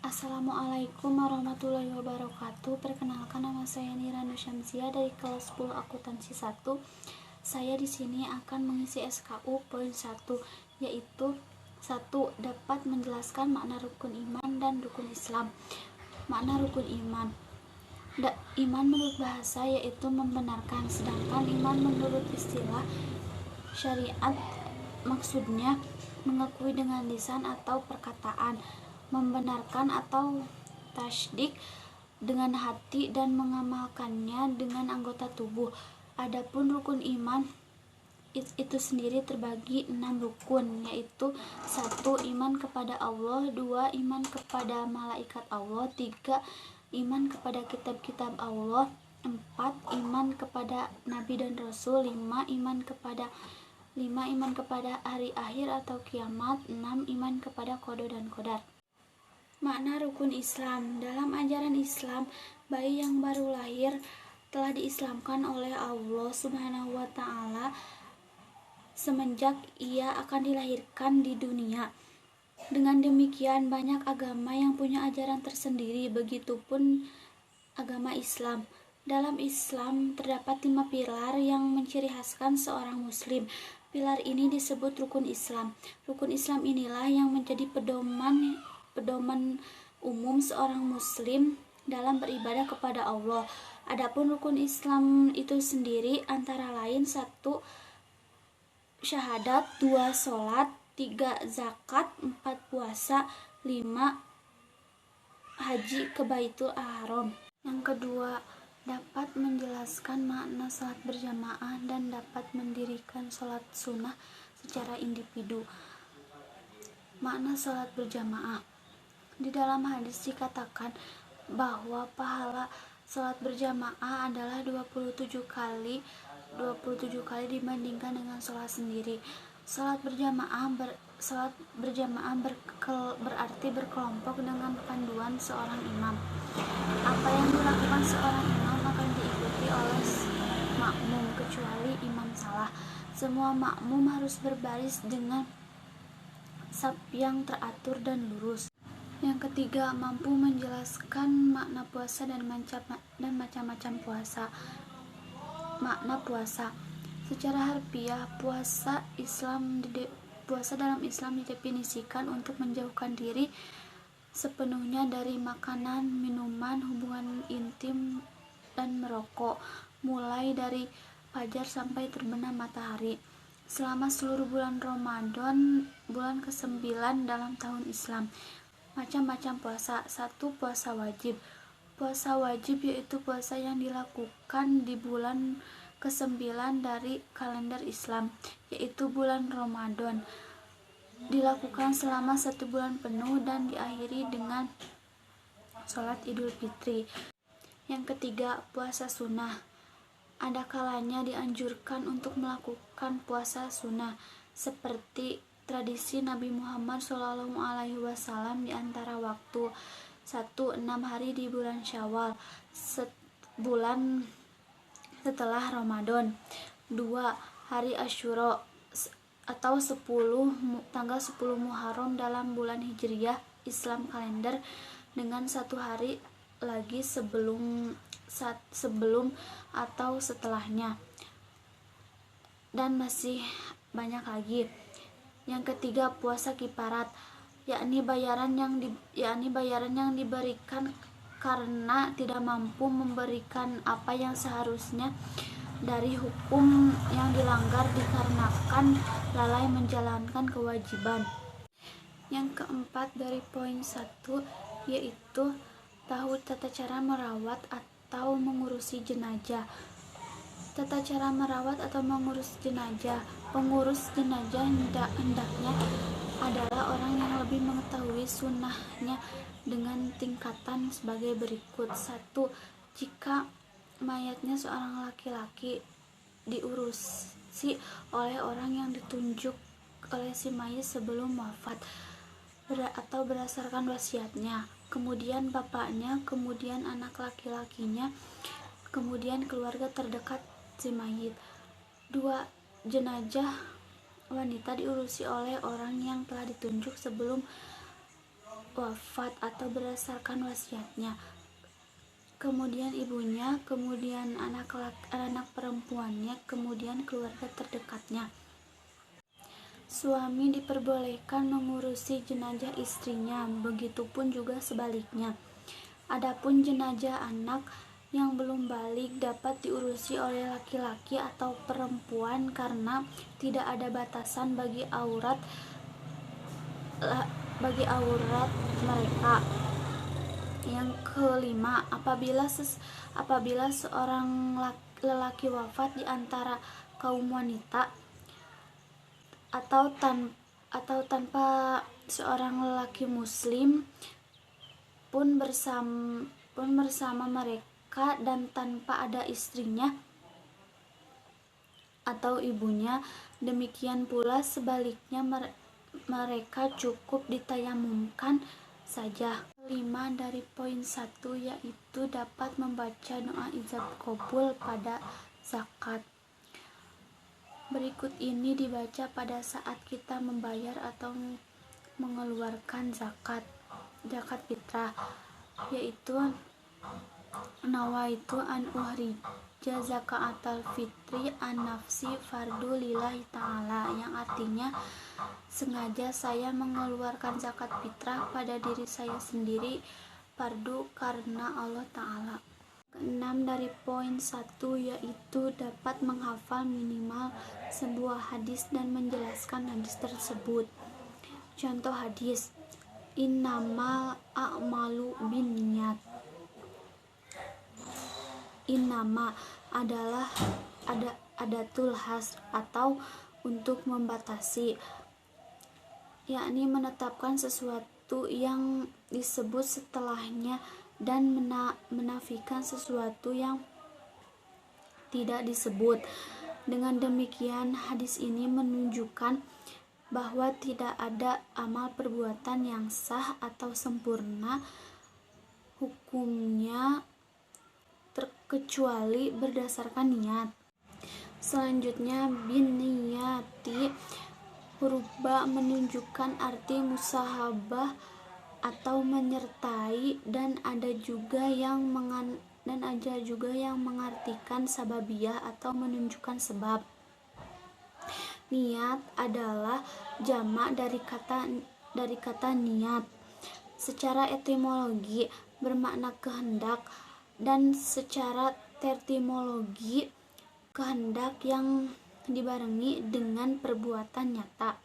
Assalamualaikum warahmatullahi wabarakatuh. Perkenalkan, nama saya Nira Nusyamsia dari kelas 10 akuntansi 1. Saya di sini akan mengisi SKU poin 1, yaitu 1. Dapat menjelaskan makna rukun iman dan rukun Islam. Makna rukun iman. Iman menurut bahasa yaitu membenarkan, sedangkan iman menurut istilah syariat maksudnya mengakui dengan lisan atau perkataan, membenarkan atau tasdik dengan hati, dan mengamalkannya dengan anggota tubuh. Adapun rukun iman itu sendiri terbagi 6 rukun, yaitu 1. Iman kepada Allah, 2. Iman kepada malaikat Allah, 3. Iman kepada kitab-kitab Allah, 4. Iman kepada nabi dan rasul, 5. Iman kepada hari akhir atau kiamat, 6. Iman kepada qada dan qadar. Makna rukun Islam. Dalam ajaran Islam, bayi yang baru lahir telah diislamkan oleh Allah Subhanahu wa Ta'ala semenjak ia akan dilahirkan di dunia. Dengan demikian, banyak agama yang punya ajaran tersendiri, begitupun agama Islam. Dalam Islam terdapat 5 pilar yang menciri khaskan seorang muslim. Pilar ini disebut rukun Islam. Rukun Islam inilah yang menjadi pedoman umum seorang muslim dalam beribadah kepada Allah. Adapun rukun Islam itu sendiri antara lain 1. Syahadat, 2. Sholat, 3. Zakat, 4. Puasa, 5. Haji ke Baitul Haram. Yang kedua, dapat menjelaskan makna sholat berjamaah dan dapat mendirikan sholat sunnah secara individu. Makna sholat berjamaah. Di dalam hadis dikatakan bahwa pahala sholat berjamaah adalah 27 kali dibandingkan dengan sholat sendiri. Sholat berjamaah berarti berkelompok dengan panduan seorang imam. Apa yang dilakukan seorang imam akan diikuti oleh makmum kecuali imam salah. Semua makmum harus berbaris dengan saf yang teratur dan lurus. Yang ketiga, mampu menjelaskan makna puasa dan macam-macam puasa. Makna puasa. Secara harfiah, puasa dalam Islam didefinisikan untuk menjauhkan diri sepenuhnya dari makanan, minuman, hubungan intim, dan merokok, mulai dari fajar sampai terbenam matahari, selama seluruh bulan Ramadan, bulan ke-9 dalam tahun Islam. Macam-macam puasa. 1. Puasa wajib. Puasa wajib yaitu puasa yang dilakukan di bulan ke-9 dari kalender Islam, yaitu bulan Ramadan. Dilakukan selama 1 bulan penuh dan diakhiri dengan sholat Idul Fitri. Yang ketiga, puasa sunnah. Ada kalanya dianjurkan untuk melakukan puasa sunnah, seperti tradisi Nabi Muhammad SAW di antara waktu 1. 6 hari di bulan Syawal, bulan setelah Ramadan. 2. Hari Asyura atau tanggal 10 Muharram dalam bulan Hijriyah Islam kalender, dengan 1 hari lagi sebelum atau setelahnya, dan masih banyak lagi. Yang ketiga, puasa kifarat, yakni bayaran yang diberikan karena tidak mampu memberikan apa yang seharusnya dari hukum yang dilanggar dikarenakan lalai menjalankan kewajiban. Yang keempat dari poin 1, yaitu tahu tata cara merawat atau mengurusi jenazah. Tata cara merawat atau mengurus jenazah. Pengurus jenazah hendaknya adalah orang yang lebih mengetahui sunnahnya dengan tingkatan sebagai berikut. 1. Jika mayatnya seorang laki-laki, diurusi oleh orang yang ditunjuk oleh si mayit sebelum wafat atau berdasarkan wasiatnya, kemudian bapaknya, kemudian anak laki-lakinya, kemudian keluarga terdekat si mayit. 2. Jenazah wanita diurusi oleh orang yang telah ditunjuk sebelum wafat atau berdasarkan wasiatnya, kemudian ibunya, kemudian anak perempuannya, kemudian keluarga terdekatnya. Suami diperbolehkan mengurusi jenazah istrinya, begitupun juga sebaliknya. Adapun jenazah anak yang belum balik dapat diurusi oleh laki-laki atau perempuan karena tidak ada batasan bagi aurat mereka. Yang kelima, apabila seorang lelaki wafat di antara kaum wanita atau tanpa seorang lelaki muslim pun bersama mereka dan tanpa ada istrinya atau ibunya, demikian pula sebaliknya mereka cukup ditayamumkan saja. 5 dari poin 1 yaitu dapat membaca doa ijab qabul pada zakat. Berikut ini dibaca pada saat kita membayar atau mengeluarkan zakat fitrah, yaitu nawaitu an uhrija zakatal fitri an nafsi fardu lillahi ta'ala, yang artinya sengaja saya mengeluarkan zakat fitrah pada diri saya sendiri fardu karena Allah Ta'ala. Keenam dari poin 1 yaitu dapat menghafal minimal sebuah hadis dan menjelaskan hadis tersebut. Contoh hadis: innamal a'malu binniyat. Innama adalah adatul hasr atau untuk membatasi, yakni menetapkan sesuatu yang disebut setelahnya dan menafikan sesuatu yang tidak disebut. Dengan demikian, hadis ini menunjukkan bahwa tidak ada amal perbuatan yang sah atau sempurna hukumnya kecuali berdasarkan niat. Selanjutnya, bin niyati huruf ba menunjukkan arti musahabah atau menyertai, dan ada juga yang mengartikan sababiyah atau menunjukkan sebab. Niat adalah jamak dari kata niat. Secara etimologi bermakna kehendak, dan secara terminologi kehendak yang dibarengi dengan perbuatan nyata.